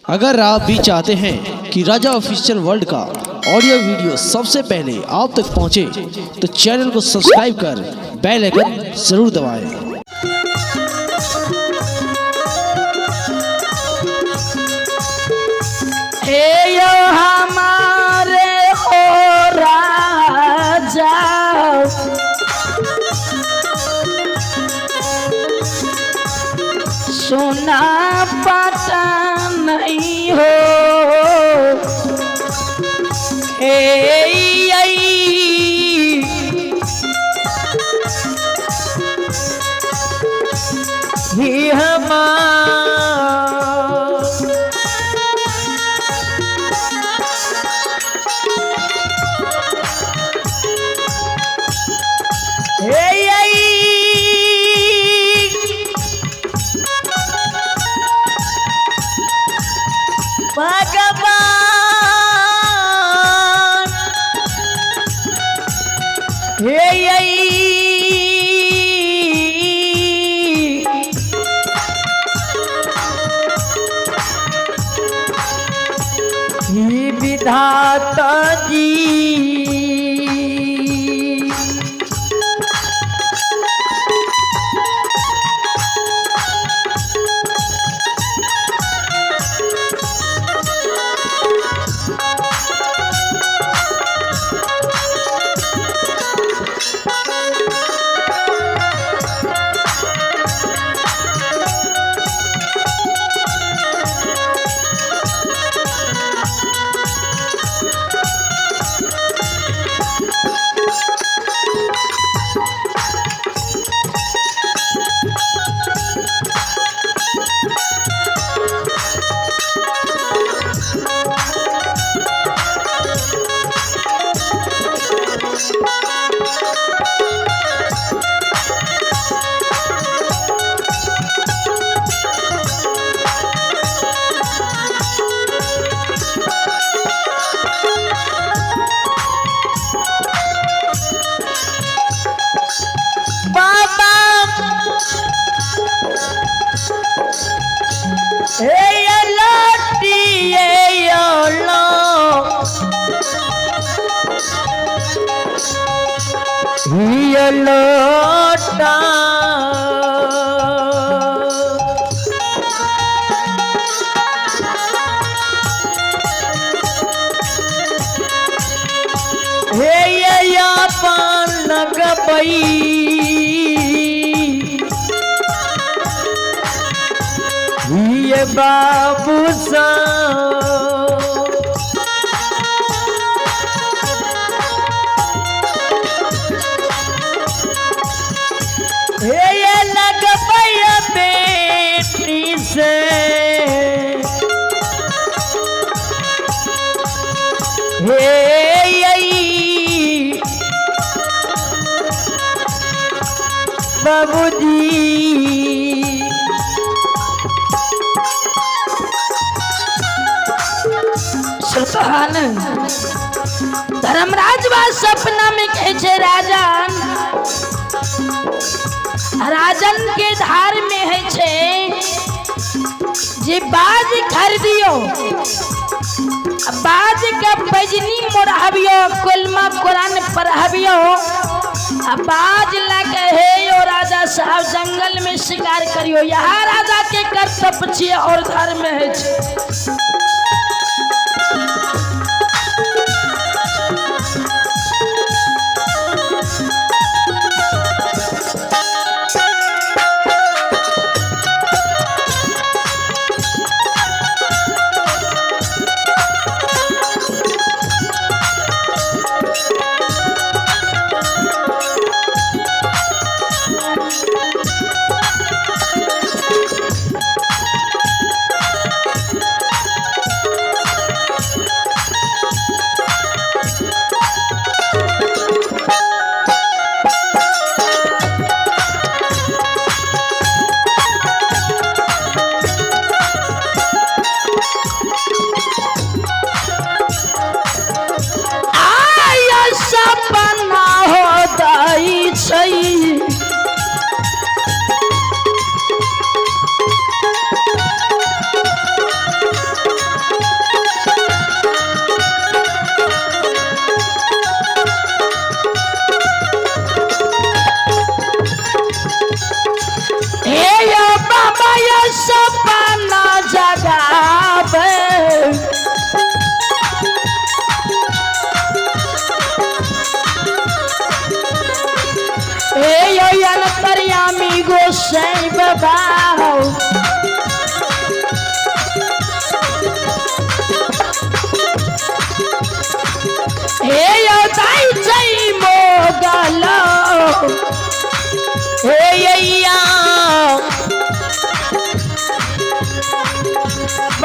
अगर आप भी चाहते हैं कि राजा ऑफिशियल वर्ल्ड का ऑडियो वीडियो सबसे पहले आप तक पहुंचे, तो चैनल को सब्सक्राइब कर बेल आइकन जरूर दबाएं। हे यो हमारे हो राजा, सोना पता नहीं हो। हे हमारे विधाता जी, लोटा हे पान लगबई, ये बाबू सा बेटी से बाबूजी सुल्तान धर्मराज बा सपना में कहे राजन, राजन के धार में है छे जे बाज खरीदियो, बाज का बजनी मोड़ाबियो, कुलमा कुरान पढ़ाबियो, बाज लगे हे यो राजा साहब जंगल में शिकार करियो। यहाँ राजा के कर्तव्य छे और धर्म है छे।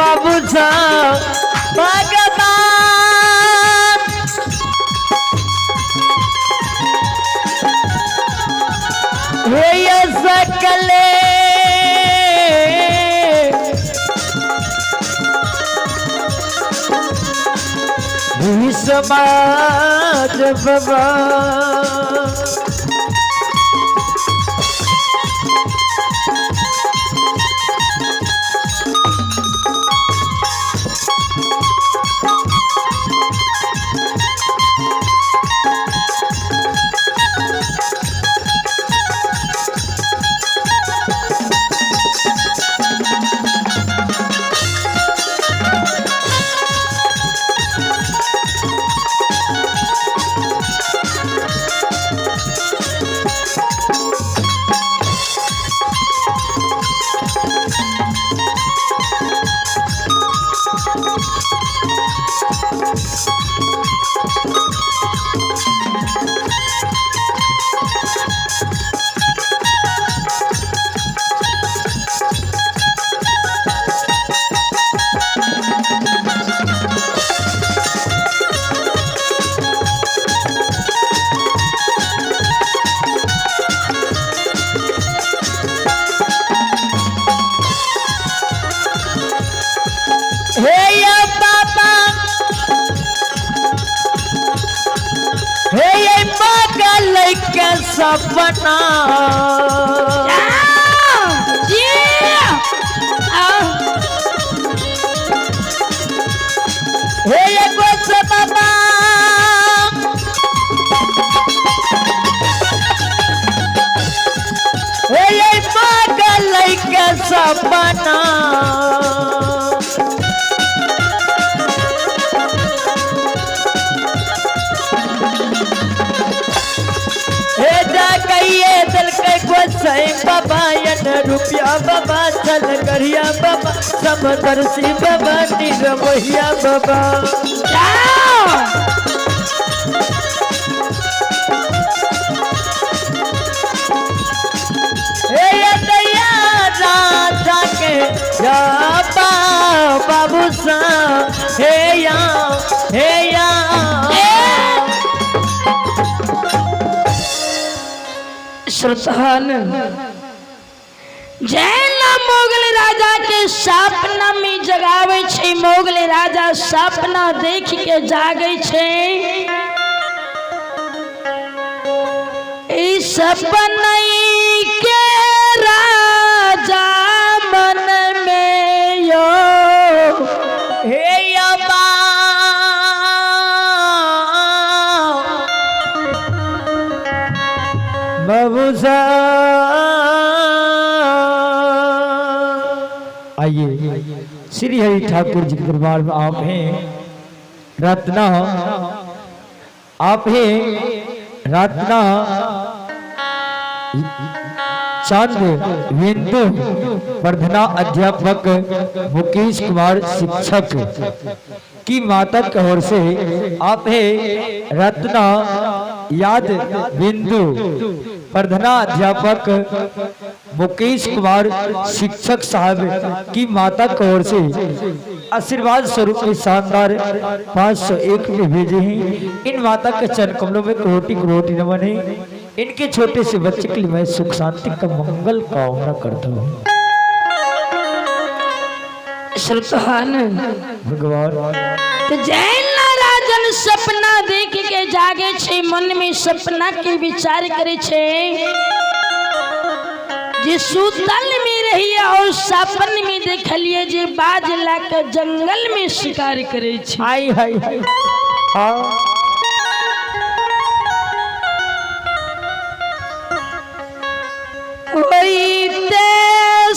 बाबू साहब भगवान हे ये सकले समाज बाबा के सपना हे एगो सपना हे ये पागल के सपना दिल के गोसाई बाबा रुपया बाबा चल गरिया बाबा समदर्शी बाबा निरमोहिया बाबा राजा के बाबू सा हे या श्रोतान जैना मोगल राजा के सपना में जगावे छे मोगल राजा सपना देख के जागे छे ई सपना के राजा मन में यो हे अबा बाबूसा आइए श्री हरि ठाकुर जी के दरबार में आप हैं रत्ना आप हैं रत्ना चंद बिंदु प्रधान अध्यापक मुकेश कुमार शिक्षक की माता की ओर से आप है रत्ना याद बिंदु प्रधान अध्यापक मुकेश कुमार शिक्षक साहब की माता की ओर से आशीर्वाद स्वरूप में शानदार 501 में भेजे हैं। इन माता के चरण कमलों में कोटि कोटि नमन है। इनके छोटे से बच्चे के लिए मैं सुख शांति का मंगल कामना करता हूँ। भगवान तो जैन राजन सपना देख के जागे छे मन में सपना के विचार करे छे जे सुतल में रही और सपन में देखलिए जे बाजला के जंगल में शिकार करे छे। हाय हाय हाय हाँ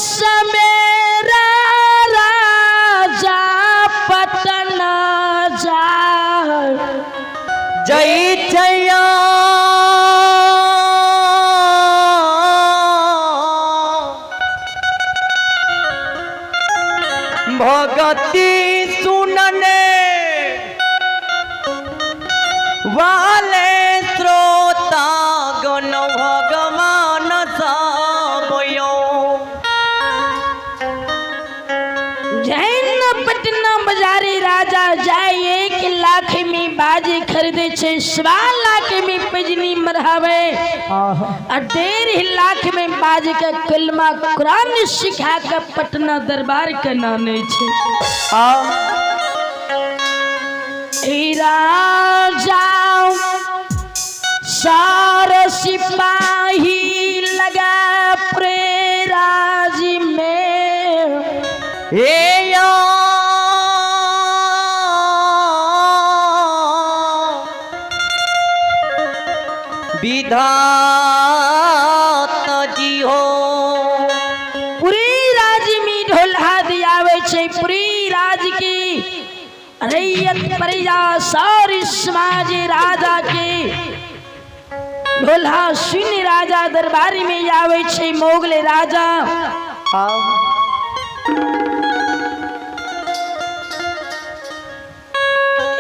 समेरा राजा पटना जा जय जया भगति सुनने वाले श्रोता गण भगवान सबयो जैन पटना बाजारी राजा जाए 1 लाख में बाजे खरीदे छे 1.25 लाख में पजनी मरहावे आहा, और 1.5 लाख में बाजे के कलमा कुरान सिखा के पटना दरबार के नाने छे। ए राजा सारे सिपाही लगा प्रेराज में ए या विधाता जी हो। पूरी राज में ढोलहा दियावे छे पूरी राज की रैयत प्रजा सारी समाज राजा के ढोलहा सुन राजा दरबारी में आवे छे मोगले राजा।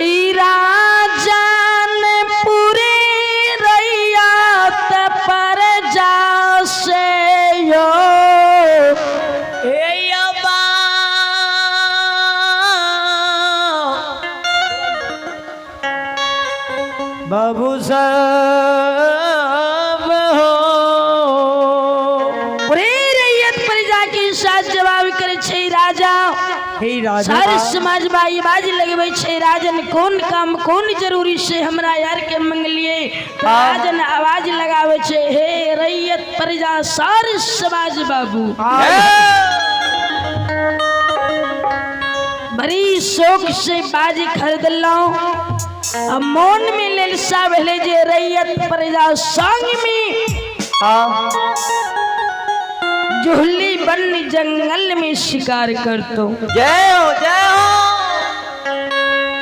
ई राजा ने पूरे रैयत पर जा से यो बाबू साहब हो। पूरे रैयत प्रजा के साथ जवाब करे छे राजा। हे राजा सारे समाज बाई बाज लगवे छे राजन कौन काम कौन जरूरी से हमरा यार के मंगलिए तो राजन आवाज लगावे छे हे रैयत प्रजा सारे समाज बाबू बड़ी शौक से बाजी खरीद लो अब मन में लालसा भेले जे रैयत प्रजा संग में जुहली बन जंगल में शिकार करतो। जय हो जय हो।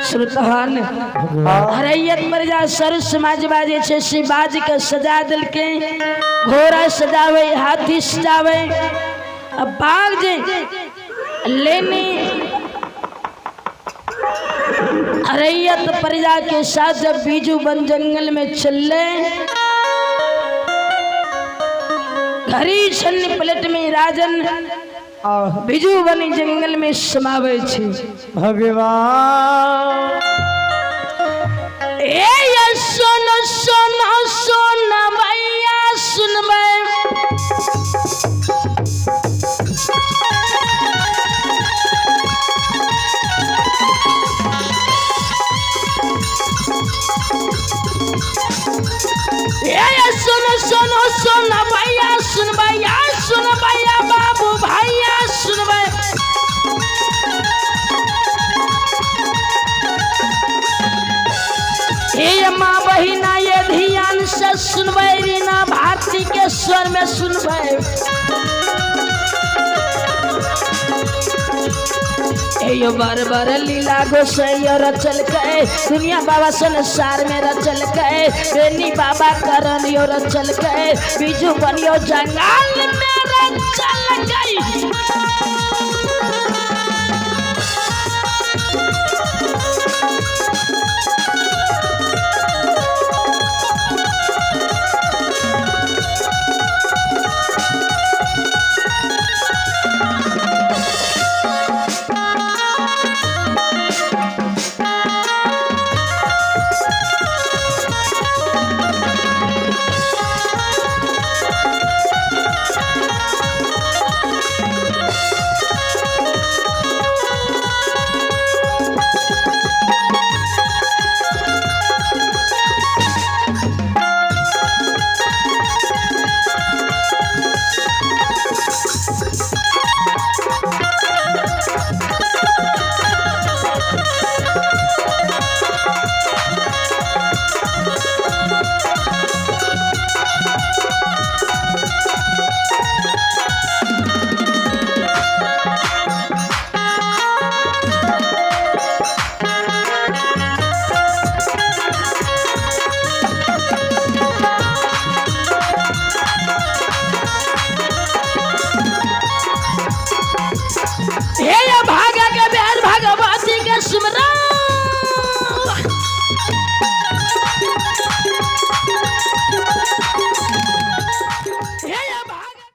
श्रोतान रैयत प्रजा सर समाज बाजे छे से बाज के सजा दिल के घोड़ा सजावे हाथी सजावे अब बाग जे लेने रैयत प्रजा के साथ जब बीजू बन जंगल में चले घरी छन्नी प्लेट में राजन बीजू बनी जंगल में समावे छे। भगवान ए सुन सुन सुन भैया सुनबे सुन सुन सुन भैया सुन भैया सुन भैया बाबू भैया सुन हे माँ बहिना ये ध्यान से सुनबे रीना भारती के स्वर में सुनबे यो बार बार लीला गोसैया रचल के दुनिया बाबा संसार में रचल के बेनी बाबा करन यो रचल के बीजू बनियो जंगल में रचल गई।